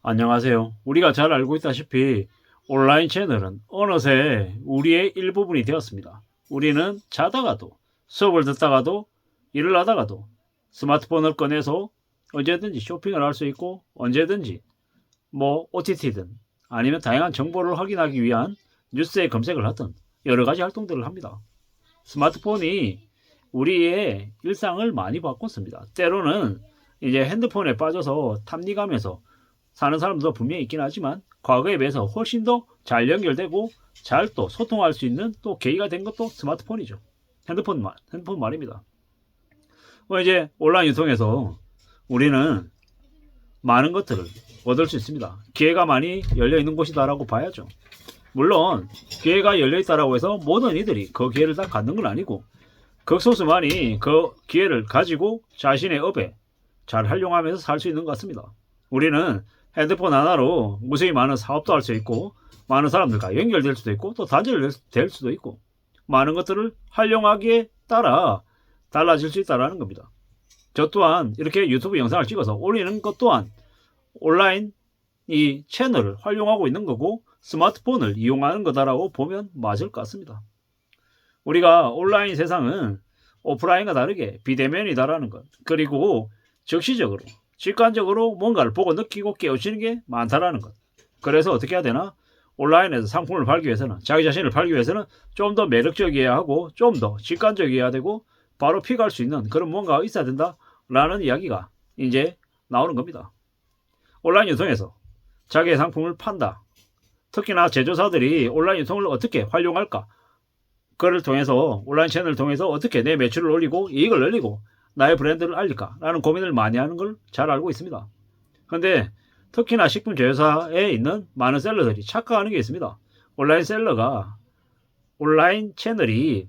안녕하세요. 우리가 잘 알고 있다시피 온라인 채널은 어느새 우리의 일부분이 되었습니다. 우리는 자다가도, 수업을 듣다가도, 일을 하다가도 스마트폰을 꺼내서 언제든지 쇼핑을 할 수 있고 언제든지 OTT든 아니면 다양한 정보를 확인하기 위한 뉴스에 검색을 하든 여러 가지 활동들을 합니다. 스마트폰이 우리의 일상을 많이 바꿨습니다. 때로는 이제 핸드폰에 빠져서 탐닉하면서 사는 사람도 분명히 있긴 하지만 과거에 비해서 훨씬 더 잘 연결되고 잘 또 소통할 수 있는 또 계기가 된 것도 스마트폰이죠. 핸드폰 말입니다. 이제 온라인 유통에서 우리는 많은 것들을 얻을 수 있습니다. 기회가 많이 열려 있는 곳이다라고 봐야죠. 물론 기회가 열려 있다라고 해서 모든 이들이 그 기회를 다 갖는 건 아니고 극소수만이 그 기회를 가지고 자신의 업에 잘 활용하면서 살 수 있는 것 같습니다. 우리는 핸드폰 하나로 무수히 많은 사업도 할 수 있고 많은 사람들과 연결될 수도 있고 또 단절될 수도 있고 많은 것들을 활용하기에 따라 달라질 수 있다는 겁니다. 저 또한 이렇게 유튜브 영상을 찍어서 올리는 것 또한 온라인 이 채널을 활용하고 있는 거고 스마트폰을 이용하는 거다라고 보면 맞을 것 같습니다. 우리가 온라인 세상은 오프라인과 다르게 비대면이다라는 것, 그리고 즉시적으로 직관적으로 뭔가를 보고 느끼고 깨우치는 게 많다라는 것. 그래서 어떻게 해야 되나? 온라인에서 상품을 팔기 위해서는, 자기 자신을 팔기 위해서는 좀 더 매력적이어야 하고 좀 더 직관적이어야 되고 바로 픽할 수 있는 그런 뭔가가 있어야 된다라는 이야기가 이제 나오는 겁니다. 온라인 유통에서 자기의 상품을 판다. 특히나 제조사들이 온라인 유통을 어떻게 활용할까? 그를 통해서 온라인 채널을 통해서 어떻게 내 매출을 올리고 이익을 늘리고 나의 브랜드를 알릴까라는 고민을 많이 하는 걸 잘 알고 있습니다. 그런데 특히나 식품 제조사에 있는 많은 셀러들이 착각하는 게 있습니다. 온라인 채널이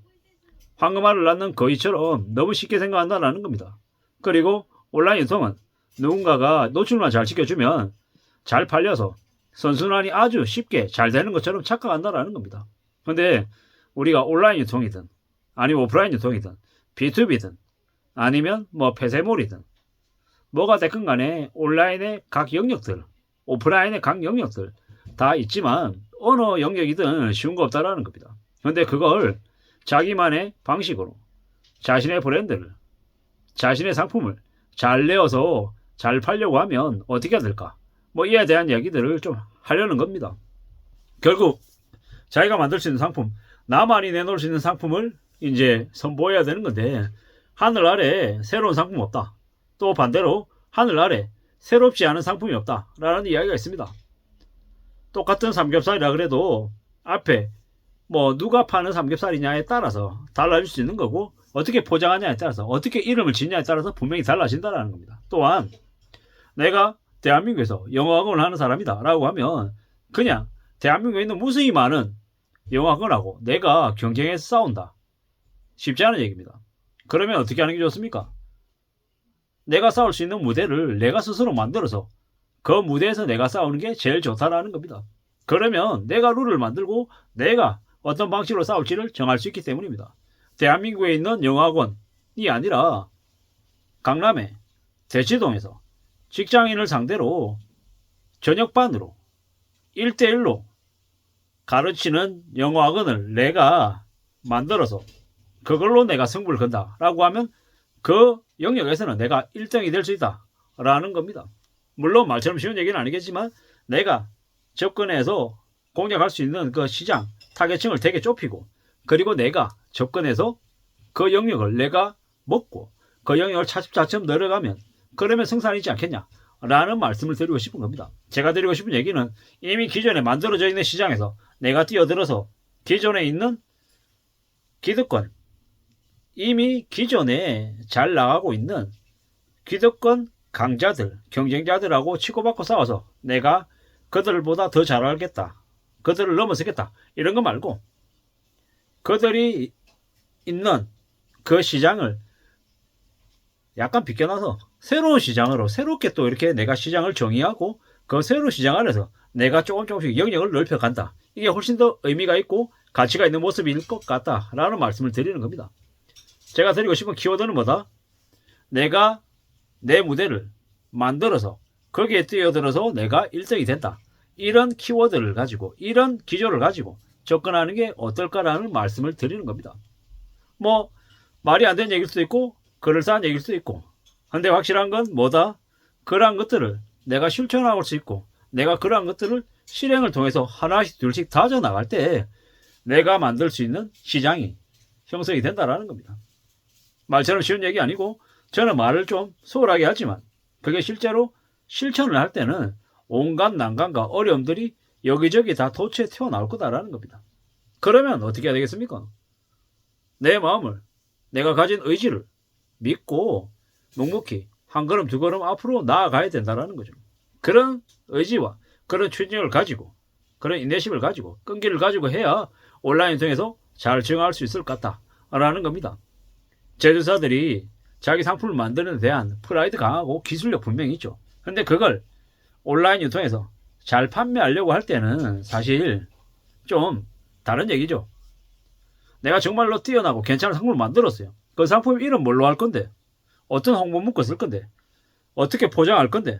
황금알을 낳는 거위처럼 너무 쉽게 생각한다는 겁니다. 그리고 온라인 유통은 누군가가 노출만 잘 지켜주면 잘 팔려서 선순환이 아주 쉽게 잘 되는 것처럼 착각한다는 겁니다. 그런데 우리가 온라인 유통이든 아니면 오프라인 유통이든 B2B든 아니면 폐쇄몰이든 뭐가 됐건 간에 온라인의 각 영역들, 오프라인의 각 영역들 다 있지만 어느 영역이든 쉬운 거 없다라는 겁니다. 그런데 그걸 자기만의 방식으로 자신의 브랜드를, 자신의 상품을 잘 내어서 잘 팔려고 하면 어떻게 해야 될까? 이에 대한 이야기들을 좀 하려는 겁니다. 결국 자기가 만들 수 있는 상품, 나만이 내놓을 수 있는 상품을 이제 선보여야 되는 건데 하늘 아래 새로운 상품 없다. 또 반대로 하늘 아래 새롭지 않은 상품이 없다라는 이야기가 있습니다. 똑같은 삼겹살이라 그래도 앞에 누가 파는 삼겹살이냐에 따라서 달라질 수 있는 거고 어떻게 포장하냐에 따라서 어떻게 이름을 짓냐에 따라서 분명히 달라진다는 겁니다. 또한 내가 대한민국에서 영어학원을 하는 사람이다 라고 하면 그냥 대한민국에 있는 무수히 많은 영어학원하고 내가 경쟁해서 싸운다. 쉽지 않은 얘기입니다. 그러면 어떻게 하는 게 좋습니까? 내가 싸울 수 있는 무대를 내가 스스로 만들어서 그 무대에서 내가 싸우는 게 제일 좋다라는 겁니다. 그러면 내가 룰을 만들고 내가 어떤 방식으로 싸울지를 정할 수 있기 때문입니다. 대한민국에 있는 영어학원이 아니라 강남의 대치동에서 직장인을 상대로 저녁반으로 1대1로 가르치는 영어학원을 내가 만들어서 그걸로 내가 승부를 건다라고 하면 그 영역에서는 내가 1등이 될 수 있다라는 겁니다. 물론 말처럼 쉬운 얘기는 아니겠지만 내가 접근해서 공략할 수 있는 그 시장 타겟층을 되게 좁히고 그리고 내가 접근해서 그 영역을 내가 먹고 그 영역을 차츰차츰 늘어가면 그러면 승산이지 않겠냐라는 말씀을 드리고 싶은 겁니다. 제가 드리고 싶은 얘기는 이미 기존에 만들어져 있는 시장에서 내가 뛰어들어서 기존에 있는 기득권, 이미 기존에 잘 나가고 있는 기득권 강자들, 경쟁자들하고 치고받고 싸워서 내가 그들보다 더 잘 알겠다, 그들을 넘어서겠다 이런 거 말고 그들이 있는 그 시장을 약간 비껴놔서 새로운 시장으로 새롭게 또 이렇게 내가 시장을 정의하고 그 새로운 시장 안에서 내가 조금씩 영역을 넓혀간다. 이게 훨씬 더 의미가 있고 가치가 있는 모습일 것 같다라는 말씀을 드리는 겁니다. 제가 드리고 싶은 키워드는 뭐다? 내가 내 무대를 만들어서 거기에 뛰어들어서 내가 1등이 된다. 이런 키워드를 가지고 이런 기조를 가지고 접근하는 게 어떨까라는 말씀을 드리는 겁니다. 뭐 말이 안 되는 얘기일 수도 있고 그럴싸한 얘기일 수도 있고, 근데 확실한 건 뭐다? 그러한 것들을 내가 실천할 수 있고 내가 그러한 것들을 실행을 통해서 하나씩 둘씩 다져나갈 때 내가 만들 수 있는 시장이 형성이 된다라는 겁니다. 말처럼 쉬운 얘기 아니고, 저는 말을 좀 소홀하게 하지만 그게 실제로 실천을 할 때는 온갖 난관과 어려움들이 여기저기 다 도처에 튀어나올 거다라는 겁니다. 그러면 어떻게 해야 되겠습니까? 내 마음을, 내가 가진 의지를 믿고 묵묵히 한 걸음 두 걸음 앞으로 나아가야 된다는 거죠. 그런 의지와 그런 추진력을 가지고 그런 인내심을 가지고 끈기를 가지고 해야 온라인 통해서 잘 적용할 수 있을 것 같다라는 겁니다. 제조사들이 자기 상품을 만드는 데 대한 프라이드 강하고 기술력 분명히 있죠. 근데 그걸 온라인 유통에서 잘 판매하려고 할 때는 사실 좀 다른 얘기죠. 내가 정말로 뛰어나고 괜찮은 상품을 만들었어요. 그 상품 이름 뭘로 할 건데, 어떤 홍보 문구 쓸 건데, 어떻게 포장할 건데,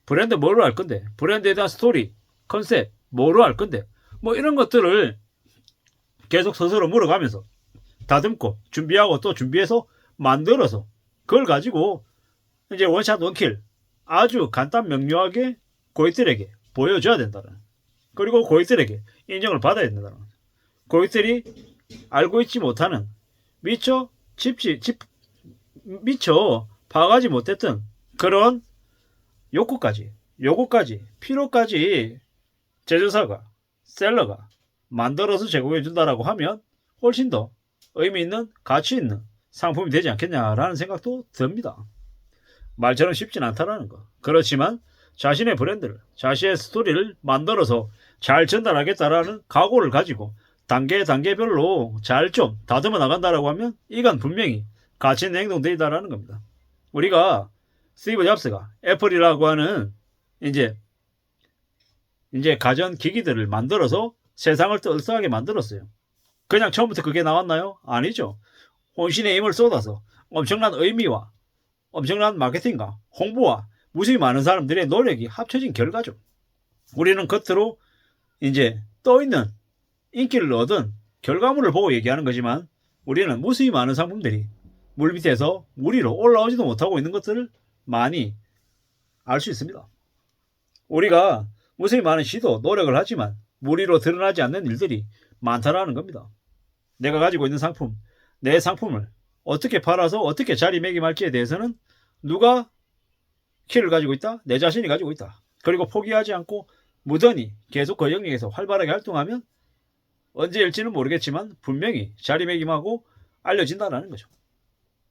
브랜드 뭐로 할 건데, 브랜드에 대한 스토리, 컨셉 뭐로 할 건데, 뭐 이런 것들을 계속 스스로 물어가면서 다듬고 준비하고 또 준비해서 만들어서 그걸 가지고 이제 원샷 원킬 아주 간단 명료하게 고객들에게 보여줘야 된다는, 그리고 고객들에게 인정을 받아야 된다는, 고객들이 알고 있지 못하는 미처 파악하지 못했던 그런 요구까지 필요까지 제조사가 셀러가 만들어서 제공해 준다라고 하면 훨씬 더 의미 있는 가치 있는 상품이 되지 않겠냐라는 생각도 듭니다. 말처럼 쉽진 않다라는 거. 그렇지만 자신의 브랜드를, 자신의 스토리를 만들어서 잘 전달하겠다라는 각오를 가지고 단계별로 잘 좀 다듬어 나간다라고 하면 이건 분명히 가치 있는 행동들이다라는 겁니다. 우리가 스티브 잡스가 애플이라고 하는 이제 가전 기기들을 만들어서 세상을 떠들썩하게 만들었어요. 그냥 처음부터 그게 나왔나요? 아니죠. 혼신의 힘을 쏟아서 엄청난 의미와 엄청난 마케팅과 홍보와 무수히 많은 사람들의 노력이 합쳐진 결과죠. 우리는 겉으로 이제 떠있는 인기를 얻은 결과물을 보고 얘기하는 거지만, 우리는 무수히 많은 상품들이 물밑에서 물 위로 올라오지도 못하고 있는 것들을 많이 알 수 있습니다. 우리가 무수히 많은 시도, 노력을 하지만 물 위로 드러나지 않는 일들이 많다라는 겁니다. 내가 가지고 있는 상품, 내 상품을 어떻게 팔아서 어떻게 자리매김할지에 대해서는 누가 키를 가지고 있다? 내 자신이 가지고 있다. 그리고 포기하지 않고 무던히 계속 그 영역에서 활발하게 활동하면 언제일지는 모르겠지만 분명히 자리매김하고 알려진다는 거죠.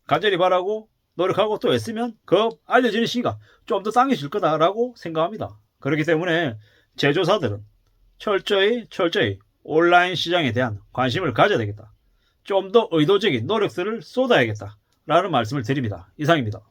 간절히 바라고 노력하고 또 애쓰면 그 알려지는 시기가 좀 더 당겨질 거다라고 생각합니다. 그렇기 때문에 제조사들은 철저히 온라인 시장에 대한 관심을 가져야 되겠다. 좀 더 의도적인 노력들을 쏟아야겠다라는 말씀을 드립니다. 이상입니다.